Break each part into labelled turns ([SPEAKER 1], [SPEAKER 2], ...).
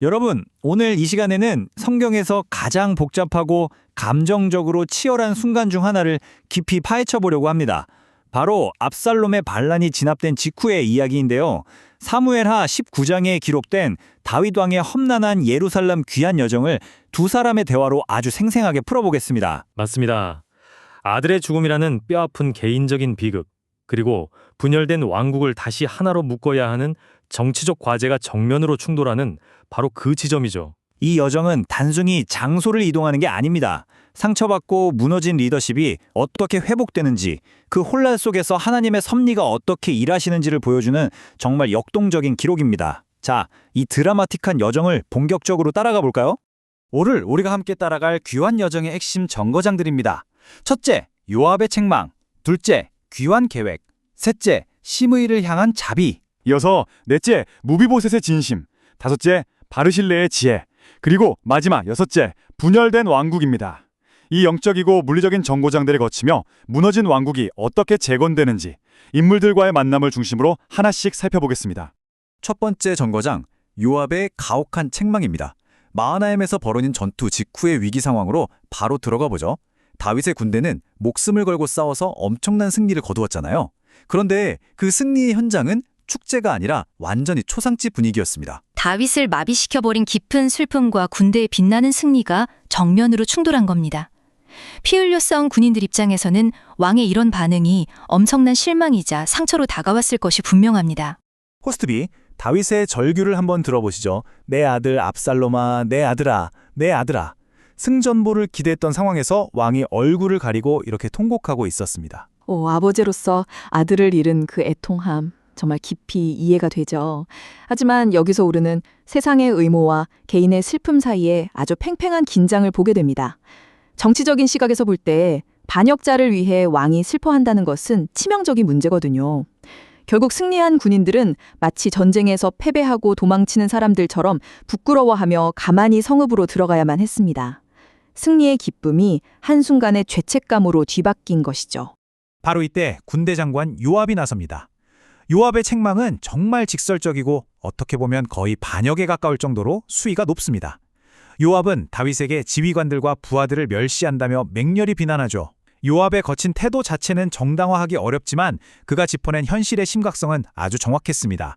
[SPEAKER 1] 여러분, 오늘 이 시간에는 성경에서 가장 복잡하고 감정적으로 치열한 순간 중 하나를 깊이 파헤쳐 보려고 합니다. 바로 압살롬의 반란이 진압된 직후의 이야기인데요. 사무엘하 19장에 기록된 다윗 왕의 험난한 예루살렘 귀환 여정을 두 사람의 대화로 아주 생생하게 풀어보겠습니다.
[SPEAKER 2] 맞습니다. 아들의 죽음이라는 뼈아픈 개인적인 비극, 그리고 분열된 왕국을 다시 하나로 묶어야 하는 정치적 과제가 정면으로 충돌하는 바로 그 지점이죠.
[SPEAKER 1] 이 여정은 단순히 장소를 이동하는 게 아닙니다. 상처받고 무너진 리더십이 어떻게 회복되는지, 그 혼란 속에서 하나님의 섭리가 어떻게 일하시는지를 보여주는 정말 역동적인 기록입니다. 자, 이 드라마틱한 여정을 본격적으로 따라가 볼까요? 오늘 우리가 함께 따라갈 귀환 여정의 핵심 정거장들입니다. 첫째, 요압의 책망. 둘째, 귀환 계획. 셋째, 시므이를 향한 자비.
[SPEAKER 3] 이어서 넷째, 무비보셋의 진심. 다섯째, 바르실레의 지혜. 그리고 마지막 여섯째, 분열된 왕국입니다. 이 영적이고 물리적인 정거장들을 거치며 무너진 왕국이 어떻게 재건되는지 인물들과의 만남을 중심으로 하나씩 살펴보겠습니다.
[SPEAKER 1] 첫 번째 정거장, 요압의 가혹한 책망입니다. 마하나임에서 벌어진 전투 직후의 위기 상황으로 바로 들어가 보죠. 다윗의 군대는 목숨을 걸고 싸워서 엄청난 승리를 거두었잖아요. 그런데 그 승리의 현장은 축제가 아니라 완전히 초상집 분위기였습니다.
[SPEAKER 4] 다윗을 마비시켜버린 깊은 슬픔과 군대의 빛나는 승리가 정면으로 충돌한 겁니다. 피 흘려 싸운 군인들 입장에서는 왕의 이런 반응이 엄청난 실망이자 상처로 다가왔을 것이 분명합니다.
[SPEAKER 1] 호스트비, 다윗의 절규를 한번 들어보시죠. 내 아들 압살롬아, 내 아들아, 내 아들아. 승전보를 기대했던 상황에서 왕이 얼굴을 가리고 이렇게 통곡하고 있었습니다.
[SPEAKER 5] 아버지로서 아들을 잃은 그 애통함 정말 깊이 이해가 되죠. 하지만 여기서 우리는 세상의 의무와 개인의 슬픔 사이에 아주 팽팽한 긴장을 보게 됩니다. 정치적인 시각에서 볼 때 반역자를 위해 왕이 슬퍼한다는 것은 치명적인 문제거든요. 결국 승리한 군인들은 마치 전쟁에서 패배하고 도망치는 사람들처럼 부끄러워하며 가만히 성읍으로 들어가야만 했습니다. 승리의 기쁨이 한순간의 죄책감으로 뒤바뀐 것이죠.
[SPEAKER 1] 바로 이때 군대 장관 요압이 나섭니다. 요압의 책망은 정말 직설적이고 어떻게 보면 거의 반역에 가까울 정도로 수위가 높습니다. 요압은 다윗에게 지휘관들과 부하들을 멸시한다며 맹렬히 비난하죠. 요압의 거친 태도 자체는 정당화하기 어렵지만 그가 짚어낸 현실의 심각성은 아주 정확했습니다.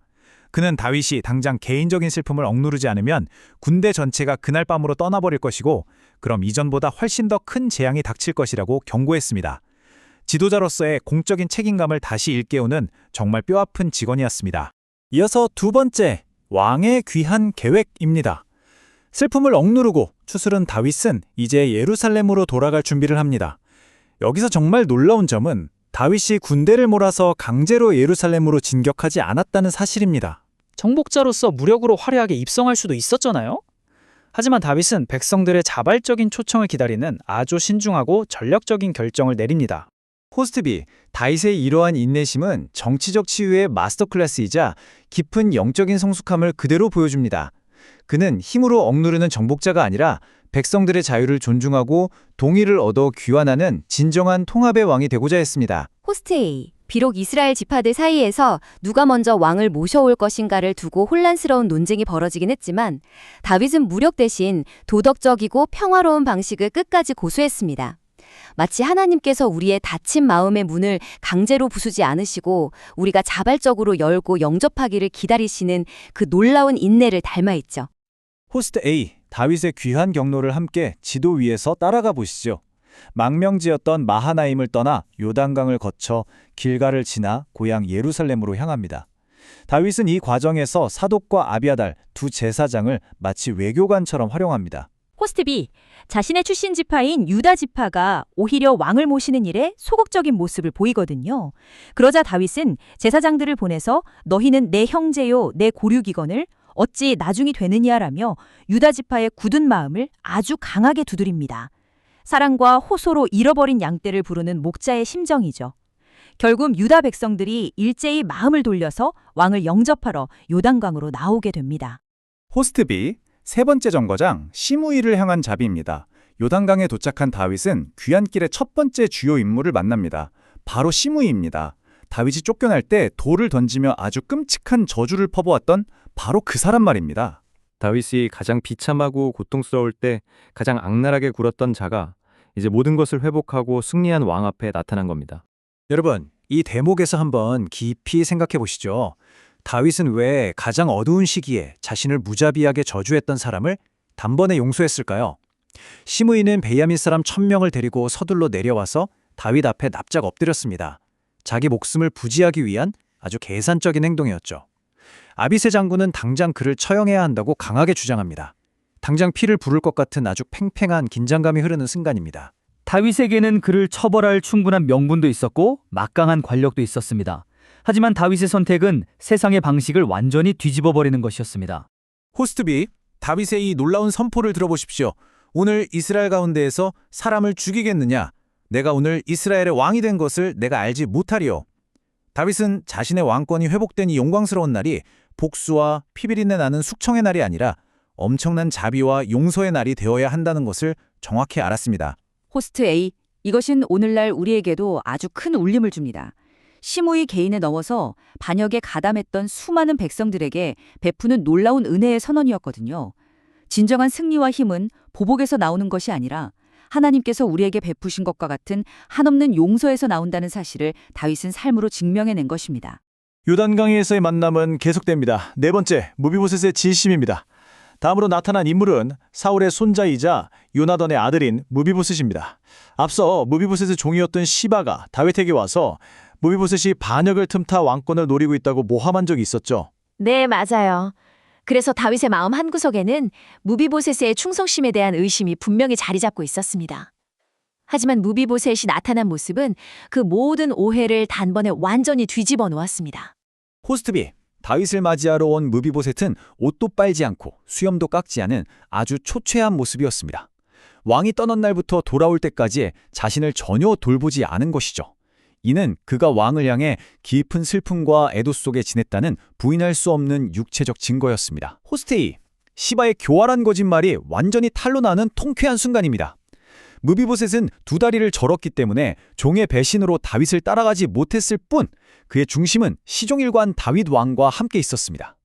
[SPEAKER 1] 그는 다윗이 당장 개인적인 슬픔을 억누르지 않으면 군대 전체가 그날 밤으로 떠나버릴 것이고 그럼 이전보다 훨씬 더 큰 재앙이 닥칠 것이라고 경고했습니다. 지도자로서의 공적인 책임감을 다시 일깨우는 정말 뼈아픈 직언이었습니다. 이어서 두 번째, 왕의 귀환 계획입니다. 슬픔을 억누르고 추스른 다윗은 이제 예루살렘으로 돌아갈 준비를 합니다. 여기서 정말 놀라운 점은 다윗이 군대를 몰아서 강제로 예루살렘으로 진격하지 않았다는 사실입니다.
[SPEAKER 6] 정복자로서 무력으로 화려하게 입성할 수도 있었잖아요. 하지만 다윗은 백성들의 자발적인 초청을 기다리는 아주 신중하고 전략적인 결정을 내립니다.
[SPEAKER 1] 호스트비, 다윗의 이러한 인내심은 정치적 치유의 마스터 클래스이자 깊은 영적인 성숙함을 그대로 보여줍니다. 그는 힘으로 억누르는 정복자가 아니라 백성들의 자유를 존중하고 동의를 얻어 귀환하는 진정한 통합의 왕이 되고자 했습니다.
[SPEAKER 7] 호스트 A. 비록 이스라엘 지파들 사이에서 누가 먼저 왕을 모셔올 것인가를 두고 혼란스러운 논쟁이 벌어지긴 했지만 다윗은 무력 대신 도덕적이고 평화로운 방식을 끝까지 고수했습니다. 마치 하나님께서 우리의 닫힌 마음의 문을 강제로 부수지 않으시고 우리가 자발적으로 열고 영접하기를 기다리시는 그 놀라운 인내를 닮아있죠.
[SPEAKER 1] 호스트 A, 다윗의 귀환 경로를 함께 지도 위에서 따라가 보시죠. 망명지였던 마하나임을 떠나 요단강을 거쳐 길가를 지나 고향 예루살렘으로 향합니다. 다윗은 이 과정에서 사독과 아비아달 두 제사장을 마치 외교관처럼 활용합니다.
[SPEAKER 8] 호스트 B, 자신의 출신 지파인 유다 지파가 오히려 왕을 모시는 일에 소극적인 모습을 보이거든요. 그러자 다윗은 제사장들을 보내서 너희는 내 형제요 내 고류기건을 어찌 나중이 되느냐라며 유다 지파의 굳은 마음을 아주 강하게 두드립니다. 사랑과 호소로 잃어버린 양떼를 부르는 목자의 심정이죠. 결국 유다 백성들이 일제히 마음을 돌려서 왕을 영접하러 요단강으로 나오게 됩니다.
[SPEAKER 1] 호스트 B, 세 번째 정거장 시므이를 향한 자비입니다. 요단강에 도착한 다윗은 귀환길의 첫 번째 주요 인물을 만납니다. 바로 시므이입니다. 다윗이 쫓겨날 때 돌을 던지며 아주 끔찍한 저주를 퍼부었던 바로 그 사람 말입니다.
[SPEAKER 9] 다윗이 가장 비참하고 고통스러울 때 가장 악랄하게 굴었던 자가 이제 모든 것을 회복하고 승리한 왕 앞에 나타난 겁니다.
[SPEAKER 1] 여러분, 이 대목에서 한번 깊이 생각해 보시죠. 다윗은 왜 가장 어두운 시기에 자신을 무자비하게 저주했던 사람을 단번에 용서했을까요? 시므이는 베냐민 사람 1000명을 데리고 서둘러 내려와서 다윗 앞에 납작 엎드렸습니다. 자기 목숨을 부지하기 위한 아주 계산적인 행동이었죠. 아비새 장군은 당장 그를 처형해야 한다고 강하게 주장합니다. 당장 피를 부를 것 같은 아주 팽팽한 긴장감이 흐르는 순간입니다.
[SPEAKER 10] 다윗에게는 그를 처벌할 충분한 명분도 있었고 막강한 권력도 있었습니다. 하지만 다윗의 선택은 세상의 방식을 완전히 뒤집어버리는 것이었습니다.
[SPEAKER 1] 호스트비, 다윗의 이 놀라운 선포를 들어보십시오. 오늘 이스라엘 가운데에서 사람을 죽이겠느냐? 내가 오늘 이스라엘의 왕이 된 것을 내가 알지 못하리요. 다윗은 자신의 왕권이 회복된 이 영광스러운 날이 복수와 피비린내 나는 숙청의 날이 아니라 엄청난 자비와 용서의 날이 되어야 한다는 것을 정확히 알았습니다.
[SPEAKER 7] 호스트 A, 이것은 오늘날 우리에게도 아주 큰 울림을 줍니다. 시므이 개인에 넘어서 반역에 가담했던 수많은 백성들에게 베푸는 놀라운 은혜의 선언이었거든요. 진정한 승리와 힘은 보복에서 나오는 것이 아니라 하나님께서 우리에게 베푸신 것과 같은 한없는 용서에서 나온다는 사실을 다윗은 삶으로 증명해낸 것입니다.
[SPEAKER 1] 요단강에서의 만남은 계속됩니다. 네 번째, 무비보셋의 진심입니다. 다음으로 나타난 인물은 사울의 손자이자 요나단의 아들인 무비보셋입니다. 앞서 무비보셋의 종이었던 시바가 다윗에게 와서 무비보셋이 반역을 틈타 왕권을 노리고 있다고 모함한 적이 있었죠.
[SPEAKER 11] 네, 맞아요. 그래서 다윗의 마음 한구석에는 무비보셋의 충성심에 대한 의심이 분명히 자리 잡고 있었습니다. 하지만 무비보셋이 나타난 모습은 그 모든 오해를 단번에 완전히 뒤집어 놓았습니다.
[SPEAKER 1] 호스트비, 다윗을 맞이하러 온 무비보셋은 옷도 빨지 않고 수염도 깎지 않은 아주 초췌한 모습이었습니다. 왕이 떠난 날부터 돌아올 때까지 자신을 전혀 돌보지 않은 것이죠. 이는 그가 왕을 향해 깊은 슬픔과 애도 속에 지냈다는 부인할 수 없는 육체적 증거였습니다. 호스테이, 시바의 교활한 거짓말이 완전히 탄로나는 통쾌한 순간입니다. 무비보셋은 두 다리를 절었기 때문에 종의 배신으로 다윗을 따라가지 못했을 뿐 그의 중심은 시종일관 다윗 왕과 함께 있었습니다.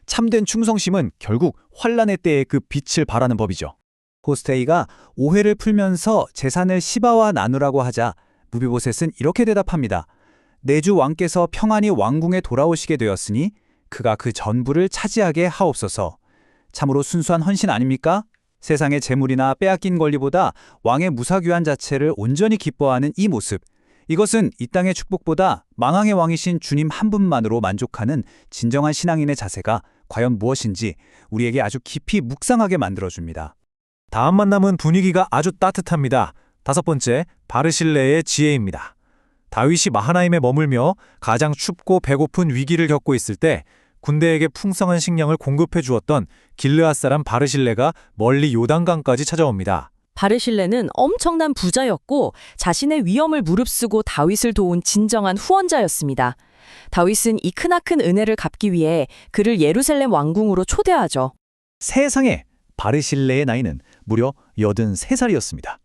[SPEAKER 1] 참된 충성심은 결국 환란의 때에 그 빛을 발하는 법이죠. 호스테이가 오해를 풀면서 재산을 시바와 나누라고 하자 무비보셋은 이렇게 대답합니다. 내 주 왕께서 평안히 왕궁에 돌아오시게 되었으니 그가 그 전부를 차지하게 하옵소서. 참으로 순수한 헌신 아닙니까? 세상의 재물이나 빼앗긴 권리보다 왕의 무사귀환 자체를 온전히 기뻐하는 이 모습. 이것은 이 땅의 축복보다 망왕의 왕이신 주님 한 분만으로 만족하는 진정한 신앙인의 자세가 과연 무엇인지 우리에게 아주 깊이 묵상하게 만들어줍니다. 다음 만남은 분위기가 아주 따뜻합니다. 다섯 번째, 바르실레의 지혜입니다. 다윗이 마하나임에 머물며 가장 춥고 배고픈 위기를 겪고 있을 때 군대에게 풍성한 식량을 공급해 주었던 길르앗 사람 바르실레가 멀리 요단강까지 찾아옵니다.
[SPEAKER 12] 바르실레는 엄청난 부자였고 자신의 위험을 무릅쓰고 다윗을 도운 진정한 후원자였습니다. 다윗은 이 크나큰 은혜를 갚기 위해 그를 예루살렘 왕궁으로 초대하죠.
[SPEAKER 1] 세상에, 바르실레의 나이는 무려 83살이었습니다.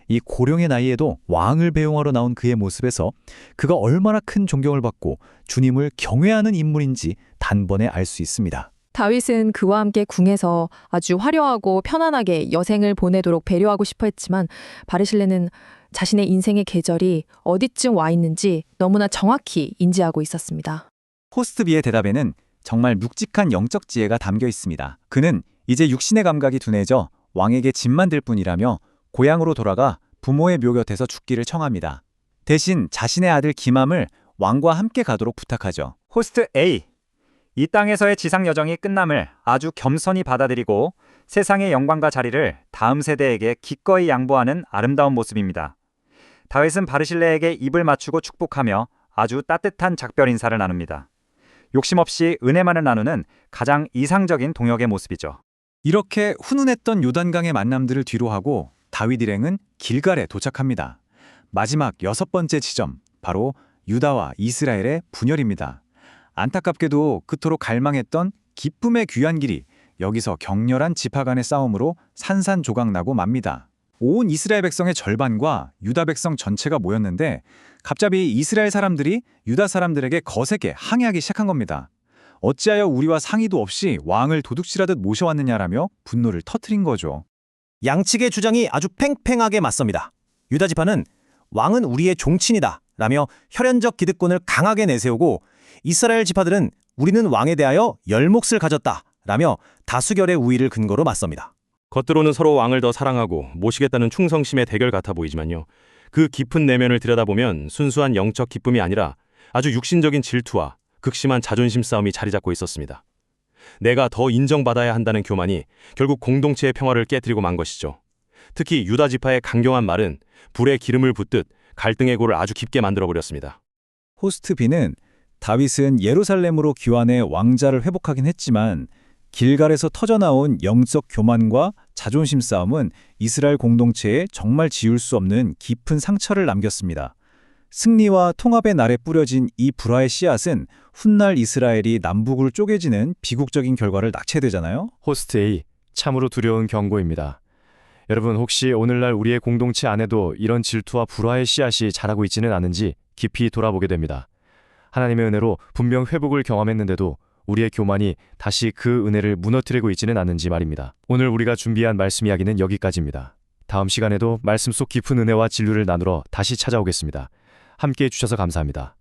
[SPEAKER 1] 이 고령의 나이에도 왕을 배웅하러 나온 그의 모습에서 그가 얼마나 큰 존경을 받고 주님을 경외하는 인물인지 단번에 알 수 있습니다.
[SPEAKER 5] 다윗은 그와 함께 궁에서 아주 화려하고 편안하게 여생을 보내도록 배려하고 싶어 했지만 바르실레는 자신의 인생의 계절이 어디쯤 와 있는지 너무나 정확히 인지하고 있었습니다.
[SPEAKER 1] 호스트비의 대답에는 정말 묵직한 영적 지혜가 담겨 있습니다. 그는 이제 육신의 감각이 둔해져 왕에게 짐만 될 뿐이라며 고향으로 돌아가 부모의 묘 곁에서 죽기를 청합니다. 대신 자신의 아들 기맘을 왕과 함께 가도록 부탁하죠.
[SPEAKER 13] 호스트 A, 이 땅에서의 지상 여정이 끝남을 아주 겸손히 받아들이고 세상의 영광과 자리를 다음 세대에게 기꺼이 양보하는 아름다운 모습입니다. 다윗은 바르실레에게 입을 맞추고 축복하며 아주 따뜻한 작별 인사를 나눕니다. 욕심 없이 은혜만을 나누는 가장 이상적인 동역의 모습이죠.
[SPEAKER 1] 이렇게 훈훈했던 요단강의 만남들을 뒤로하고 다윗 일행은 길갈에 도착합니다. 마지막 6번째 지점, 바로 유다와 이스라엘의 분열입니다. 안타깝게도 그토록 갈망했던 기쁨의 귀한 길이 여기서 격렬한 지파 간의 싸움으로 산산조각나고 맙니다. 온 이스라엘 백성의 절반과 유다 백성 전체가 모였는데 갑자기 이스라엘 사람들이 유다 사람들에게 거세게 항의하기 시작한 겁니다. 어찌하여 우리와 상의도 없이 왕을 도둑질하듯 모셔왔느냐라며 분노를 터뜨린 거죠.
[SPEAKER 14] 양측의 주장이 아주 팽팽하게 맞섭니다. 유다 지파는 왕은 우리의 종친이다 라며 혈연적 기득권을 강하게 내세우고, 이스라엘 지파들은 우리는 왕에 대하여 열몫을 가졌다 라며 다수결의 우위를 근거로 맞섭니다.
[SPEAKER 2] 겉으로는 서로 왕을 더 사랑하고 모시겠다는 충성심의 대결 같아 보이지만요. 그 깊은 내면을 들여다보면 순수한 영적 기쁨이 아니라 아주 육신적인 질투와 극심한 자존심 싸움이 자리 잡고 있었습니다. 내가 더 인정받아야 한다는 교만이 결국 공동체의 평화를 깨뜨리고 만 것이죠. 특히 유다 지파의 강경한 말은 불에 기름을 붓듯 갈등의 골을 아주 깊게 만들어버렸습니다.
[SPEAKER 1] 호스트 B는 다윗은 예루살렘으로 귀환해 왕자를 회복하긴 했지만 길갈에서 터져나온 영적 교만과 자존심 싸움은 이스라엘 공동체에 정말 지울 수 없는 깊은 상처를 남겼습니다. 승리와 통합의 날에 뿌려진 이 불화의 씨앗은 훗날 이스라엘이 남북으로 쪼개지는 비극적인 결과를 낳게되잖아요.
[SPEAKER 15] 호스트 A, 참으로 두려운 경고입니다. 여러분, 혹시 오늘날 우리의 공동체 안에도 이런 질투와 불화의 씨앗이 자라고 있지는 않은지 깊이 돌아보게 됩니다. 하나님의 은혜로 분명 회복을 경험했는데도 우리의 교만이 다시 그 은혜를 무너뜨리고 있지는 않은지 말입니다. 오늘 우리가 준비한 말씀 이야기는 여기까지입니다. 다음 시간에도 말씀 속 깊은 은혜와 진리를 나누러 다시 찾아오겠습니다. 함께해 주셔서 감사합니다.